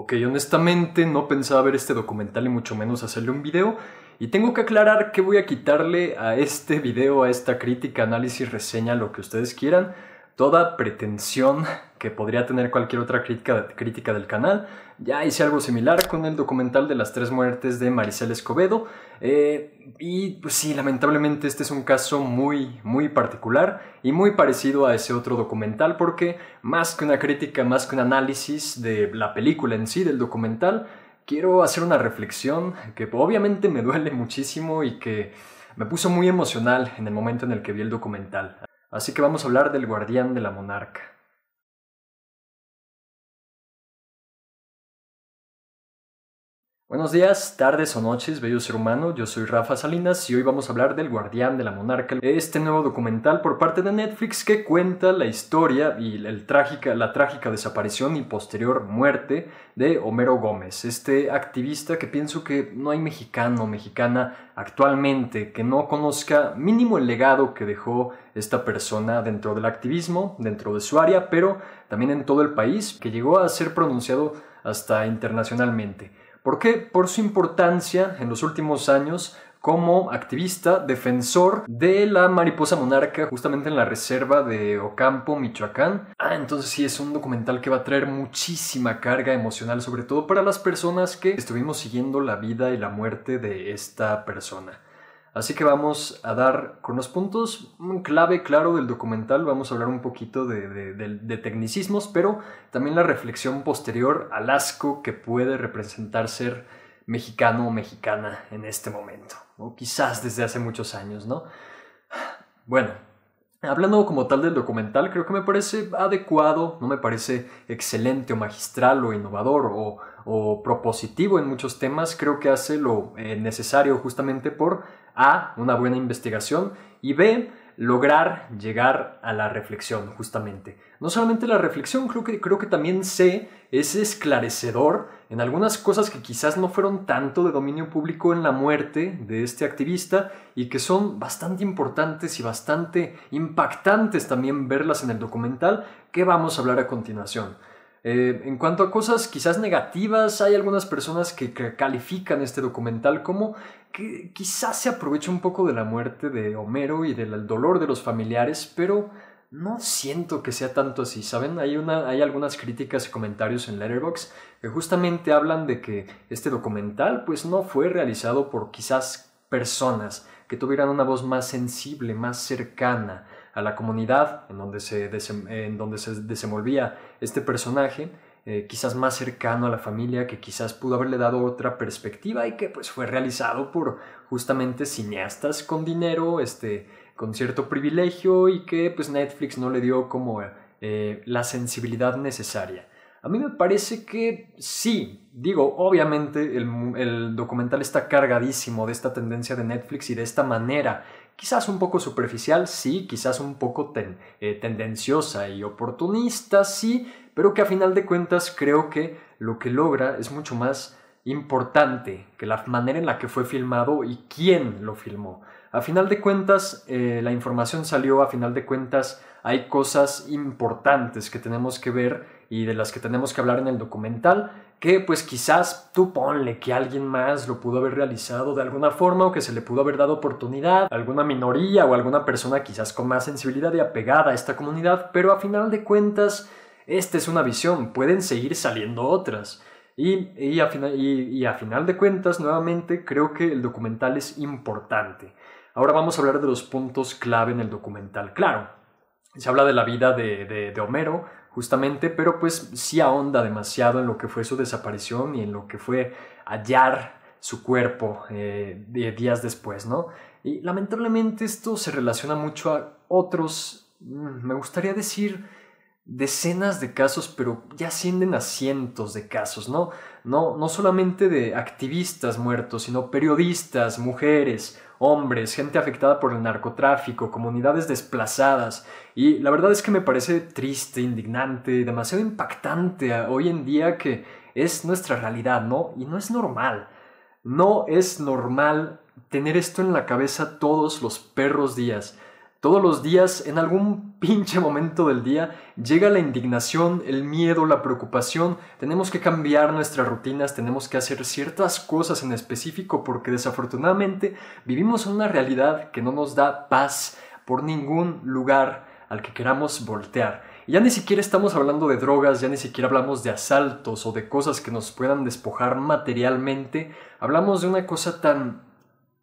Ok, honestamente no pensaba ver este documental y mucho menos hacerle un video. Y tengo que aclarar que voy a quitarle a este video, a esta crítica, análisis, reseña, lo que ustedes quieran, toda pretensión que podría tener cualquier otra crítica del canal. Ya hice algo similar con el documental de las 3 muertes de Maricela Escobedo. Y pues sí, lamentablemente este es un caso muy particular y muy parecido a ese otro documental, porque más que una crítica, más que un análisis de la película en sí, del documental, quiero hacer una reflexión que obviamente me duele muchísimo y que me puso muy emocional en el momento en el que vi el documental. Así que vamos a hablar del Guardián de la Monarca. Buenos días, tardes o noches, bello ser humano. Yo soy Rafa Salinas y hoy vamos a hablar del Guardián de la Monarca, este nuevo documental por parte de Netflix que cuenta la historia y la trágica desaparición y posterior muerte de Homero Gómez, este activista que pienso que no hay mexicano o mexicana actualmente que no conozca mínimo el legado que dejó esta persona dentro del activismo, dentro de su área, pero también en todo el país, que llegó a ser pronunciado hasta internacionalmente. ¿Por qué? Por su importancia en los últimos años como activista, defensor de la mariposa monarca justamente en la reserva de Ocampo, Michoacán. Entonces sí, es un documental que va a traer muchísima carga emocional, sobre todo para las personas que estuvimos siguiendo la vida y la muerte de esta persona. Así que vamos a dar con los puntos clave, claro, del documental. Vamos a hablar un poquito de tecnicismos, pero también la reflexión posterior al asco que puede representar ser mexicano o mexicana en este momento, o quizás desde hace muchos años, ¿no? Bueno, hablando como tal del documental, creo que me parece adecuado, no me parece excelente o magistral o innovador o propositivo en muchos temas. Creo que hace lo necesario justamente por A, una buena investigación, y B, lograr llegar a la reflexión justamente. No solamente la reflexión, creo que también C, es esclarecedor en algunas cosas que quizás no fueron tanto de dominio público en la muerte de este activista y que son bastante importantes y bastante impactantes también verlas en el documental que vamos a hablar a continuación. En cuanto a cosas quizás negativas, hay algunas personas que califican este documental como que quizás se aprovecha un poco de la muerte de Homero y del dolor de los familiares, pero no siento que sea tanto así, ¿saben? Hay algunas críticas y comentarios en Letterboxd que justamente hablan de que este documental pues no fue realizado por quizás personas que tuvieran una voz más sensible, más cercana a la comunidad en donde se desenvolvía este personaje, quizás más cercano a la familia, que quizás pudo haberle dado otra perspectiva y que pues fue realizado por justamente cineastas con dinero, con cierto privilegio, y que pues Netflix no le dio como la sensibilidad necesaria. A mí me parece que sí, digo, obviamente el documental está cargadísimo de esta tendencia de Netflix y de esta manera, quizás un poco superficial, sí, quizás un poco tendenciosa y oportunista, sí, pero que a final de cuentas creo que lo que logra es mucho más importante que la manera en la que fue filmado y quién lo filmó. A final de cuentas, la información salió, a final de cuentas hay cosas importantes que tenemos que ver y de las que tenemos que hablar en el documental, que pues quizás tú ponle que alguien más lo pudo haber realizado de alguna forma o que se le pudo haber dado oportunidad a alguna minoría o a alguna persona quizás con más sensibilidad y apegada a esta comunidad, pero a final de cuentas esta es una visión, pueden seguir saliendo otras. Y a final de cuentas, nuevamente, creo que el documental es importante. Ahora vamos a hablar de los puntos clave en el documental. Claro, se habla de la vida de Homero, justamente, pero pues sí ahonda demasiado en lo que fue su desaparición y en lo que fue hallar su cuerpo días después, ¿no? Y lamentablemente esto se relaciona mucho a otros, me gustaría decir decenas de casos, pero ya ascienden a cientos de casos, ¿no? No solamente de activistas muertos, sino periodistas, mujeres, hombres, gente afectada por el narcotráfico, comunidades desplazadas. Y la verdad es que me parece triste, indignante, demasiado impactante hoy en día, que es nuestra realidad, ¿no? Y no es normal. No es normal tener esto en la cabeza todos los perros días. Todos los días, en algún pinche momento del día, llega la indignación, el miedo, la preocupación. Tenemos que cambiar nuestras rutinas, tenemos que hacer ciertas cosas en específico porque desafortunadamente vivimos en una realidad que no nos da paz por ningún lugar al que queramos voltear. Y ya ni siquiera estamos hablando de drogas, ya ni siquiera hablamos de asaltos o de cosas que nos puedan despojar materialmente. Hablamos de una cosa tan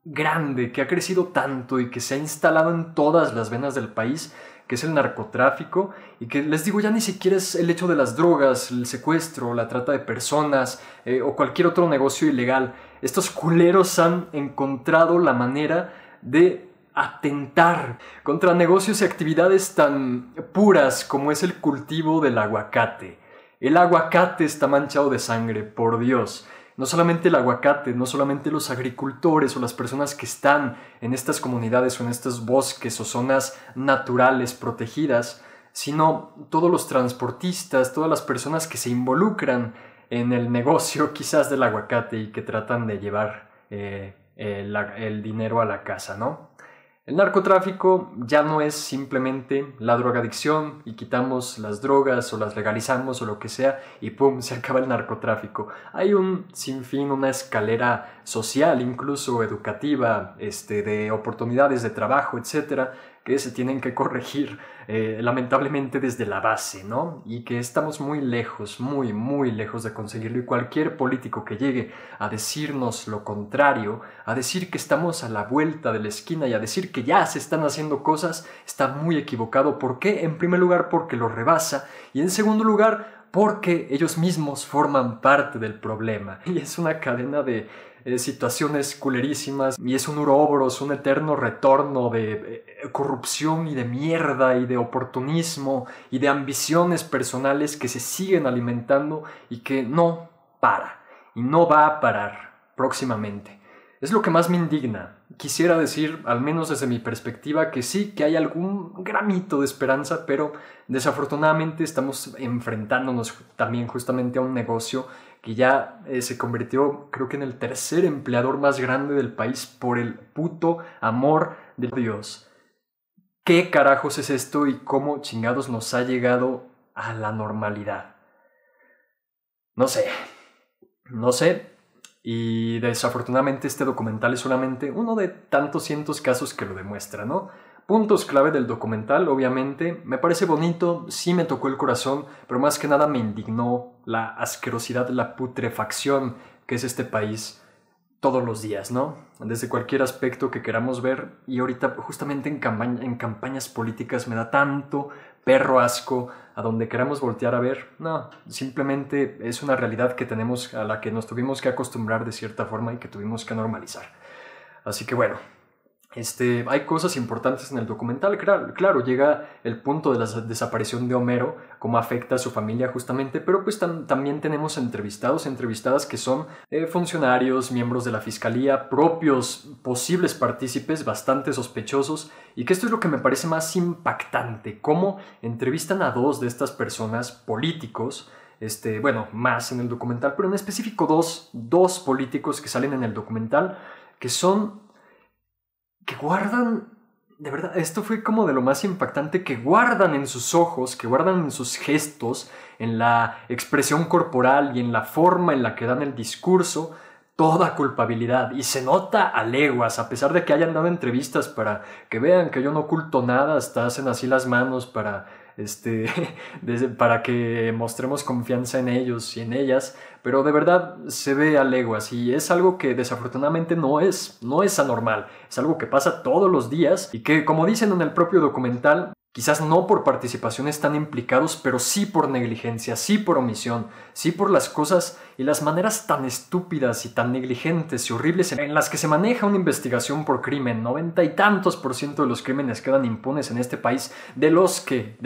grande, que ha crecido tanto y que se ha instalado en todas las venas del país, que es el narcotráfico, y que les digo, ya ni siquiera es el hecho de las drogas, el secuestro, la trata de personas o cualquier otro negocio ilegal. Estos culeros han encontrado la manera de atentar contra negocios y actividades tan puras como es el cultivo del aguacate. El aguacate está manchado de sangre, por Dios. No solamente el aguacate, no solamente los agricultores o las personas que están en estas comunidades o en estos bosques o zonas naturales protegidas, sino todos los transportistas, todas las personas que se involucran en el negocio quizás del aguacate y que tratan de llevar el dinero a la casa, ¿no? El narcotráfico ya no es simplemente la drogadicción y quitamos las drogas o las legalizamos o lo que sea y ¡pum! Se acaba el narcotráfico. Hay un sinfín, una escalera social, incluso educativa, de oportunidades de trabajo, etcétera, que se tienen que corregir lamentablemente desde la base, ¿no? Y que estamos muy lejos, muy, muy lejos de conseguirlo. Y cualquier político que llegue a decirnos lo contrario, a decir que estamos a la vuelta de la esquina y a decir que ya se están haciendo cosas, está muy equivocado. ¿Por qué? En primer lugar, porque lo rebasa, y en segundo lugar, porque ellos mismos forman parte del problema. Y es una cadena de situaciones culerísimas y es un uroboros, un eterno retorno de corrupción y de mierda y de oportunismo y de ambiciones personales que se siguen alimentando y que no para y no va a parar próximamente. Es lo que más me indigna. Quisiera decir, al menos desde mi perspectiva, que sí, que hay algún gramito de esperanza, pero desafortunadamente estamos enfrentándonos también justamente a un negocio que ya se convirtió, creo que en el tercer empleador más grande del país por el puto amor de Dios. ¿Qué carajos es esto y cómo chingados nos ha llegado a la normalidad? No sé. Y desafortunadamente este documental es solamente uno de tantos cientos casos que lo demuestra, ¿no? Puntos clave del documental, obviamente, me parece bonito, sí me tocó el corazón, pero más que nada me indignó la asquerosidad, la putrefacción que es este país todos los días, ¿no? Desde cualquier aspecto que queramos ver, y ahorita justamente en campañas políticas me da tanto perro asco a donde queramos voltear a ver. No, simplemente es una realidad que tenemos, a la que nos tuvimos que acostumbrar de cierta forma y que tuvimos que normalizar. Así que bueno, hay cosas importantes en el documental. Claro, llega el punto de la desaparición de Homero, cómo afecta a su familia justamente, pero pues también tenemos entrevistadas que son funcionarios, miembros de la fiscalía, propios posibles partícipes, bastante sospechosos, y que esto es lo que me parece más impactante, cómo entrevistan a dos de estas personas, políticos, más en el documental, pero en específico dos políticos que salen en el documental, que guardan, de verdad, esto fue como de lo más impactante, que guardan en sus ojos, que guardan en sus gestos, en la expresión corporal y en la forma en la que dan el discurso, toda culpabilidad. Y se nota a leguas, a pesar de que hayan dado entrevistas para que vean que yo no oculto nada, hasta hacen así las manos para que mostremos confianza en ellos y en ellas, pero de verdad se ve a leguas y es algo que desafortunadamente no es anormal, es algo que pasa todos los días y que, como dicen en el propio documental, quizás no por participaciones tan implicados, pero sí por negligencia, sí por omisión, sí por las cosas y las maneras tan estúpidas y tan negligentes y horribles en las que se maneja una investigación por crimen. 90 y tantos % de los crímenes quedan impunes en este país, de los que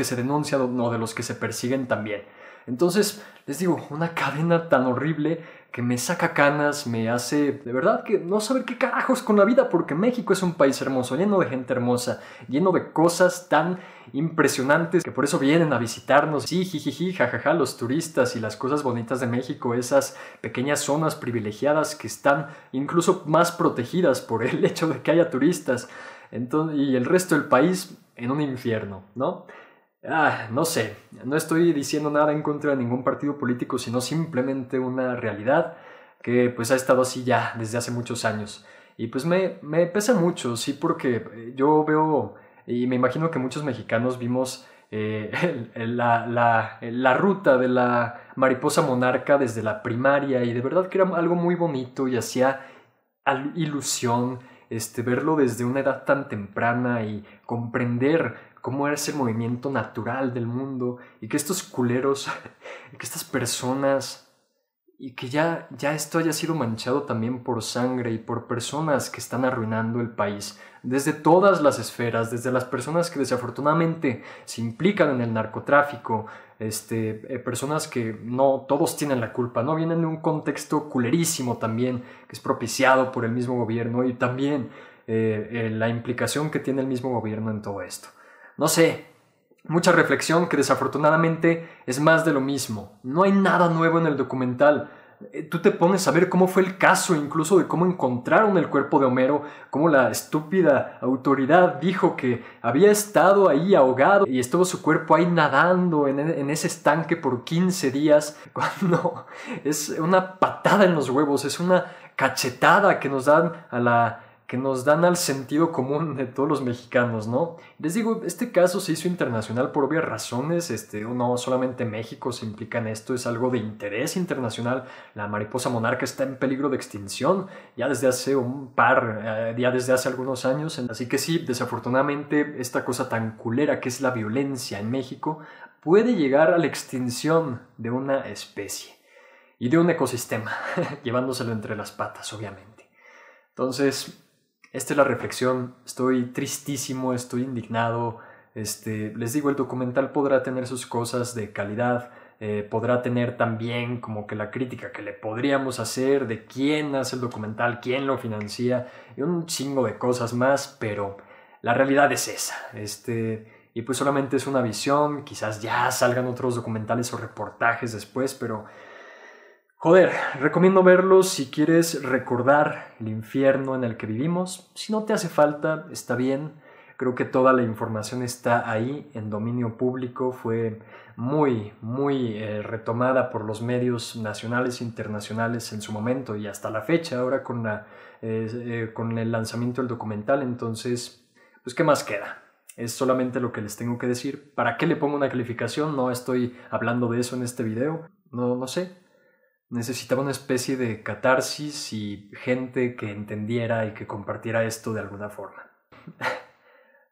se denuncian o de los que se persiguen también. Entonces, les digo, una cadena tan horrible que me saca canas, me hace de verdad que no saber qué carajos con la vida, porque México es un país hermoso, lleno de gente hermosa, lleno de cosas tan impresionantes que por eso vienen a visitarnos. Sí, jijiji, jajaja, los turistas y las cosas bonitas de México, esas pequeñas zonas privilegiadas que están incluso más protegidas por el hecho de que haya turistas. Entonces, y el resto del país en un infierno, ¿no? No sé, no estoy diciendo nada en contra de ningún partido político, sino simplemente una realidad que pues ha estado así ya desde hace muchos años. Y pues me pesa mucho, sí, porque yo veo, y me imagino que muchos mexicanos vimos la ruta de la mariposa monarca desde la primaria, y de verdad que era algo muy bonito y hacía ilusión verlo desde una edad tan temprana y comprender cómo era ese movimiento natural del mundo, y que estos culeros, que estas personas, y que ya esto haya sido manchado también por sangre y por personas que están arruinando el país, desde todas las esferas, desde las personas que desafortunadamente se implican en el narcotráfico, personas que no todos tienen la culpa, ¿no? Vienen de un contexto culerísimo también, que es propiciado por el mismo gobierno, y también la implicación que tiene el mismo gobierno en todo esto. No sé, mucha reflexión que desafortunadamente es más de lo mismo. No hay nada nuevo en el documental. Tú te pones a ver cómo fue el caso, incluso de cómo encontraron el cuerpo de Homero, cómo la estúpida autoridad dijo que había estado ahí ahogado y estuvo su cuerpo ahí nadando en ese estanque por 15 días, cuando es una patada en los huevos, es una cachetada que nos dan al sentido común de todos los mexicanos, ¿no? Les digo, este caso se hizo internacional por obvias razones, no solamente México se implica en esto, es algo de interés internacional. La mariposa monarca está en peligro de extinción ya desde hace ya desde hace algunos años, así que sí, desafortunadamente esta cosa tan culera que es la violencia en México puede llegar a la extinción de una especie y de un ecosistema, llevándoselo entre las patas, obviamente. Entonces, esta es la reflexión. Estoy tristísimo, estoy indignado. Les digo, el documental podrá tener sus cosas de calidad, podrá tener también como que la crítica que le podríamos hacer de quién hace el documental, quién lo financia y un chingo de cosas más, pero la realidad es esa. Y pues solamente es una visión, quizás ya salgan otros documentales o reportajes después, pero joder, recomiendo verlos si quieres recordar el infierno en el que vivimos. Si no te hace falta, está bien. Creo que toda la información está ahí en dominio público. Fue muy retomada por los medios nacionales e internacionales en su momento y hasta la fecha, ahora con el lanzamiento del documental. Entonces, pues, ¿qué más queda? Es solamente lo que les tengo que decir. ¿Para qué le pongo una calificación? No estoy hablando de eso en este video. No sé. Necesitaba una especie de catarsis y gente que entendiera y que compartiera esto de alguna forma.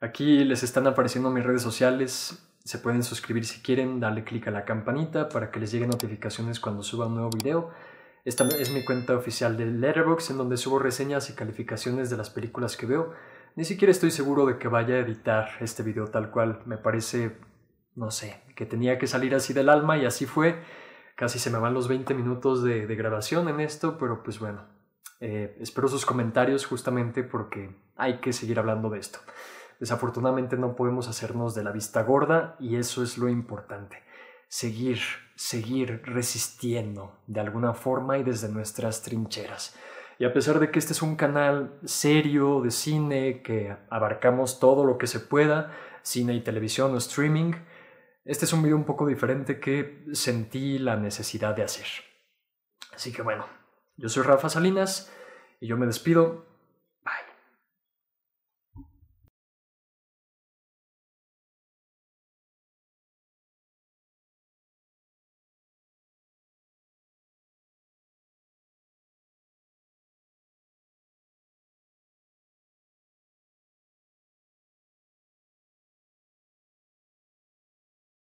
Aquí les están apareciendo mis redes sociales. Se pueden suscribir si quieren, darle clic a la campanita para que les lleguen notificaciones cuando suba un nuevo video. Esta es mi cuenta oficial de Letterboxd, en donde subo reseñas y calificaciones de las películas que veo. Ni siquiera estoy seguro de que vaya a editar este video tal cual. Me parece, no sé, que tenía que salir así del alma y así fue. Casi se me van los 20 minutos de grabación en esto, pero pues bueno, espero sus comentarios justamente porque hay que seguir hablando de esto. Desafortunadamente no podemos hacernos de la vista gorda y eso es lo importante. Seguir resistiendo de alguna forma y desde nuestras trincheras. Y a pesar de que este es un canal serio de cine, que abarcamos todo lo que se pueda, cine y televisión o streaming, este es un video un poco diferente que sentí la necesidad de hacer. Así que bueno, yo soy Rafa Salinas y yo me despido.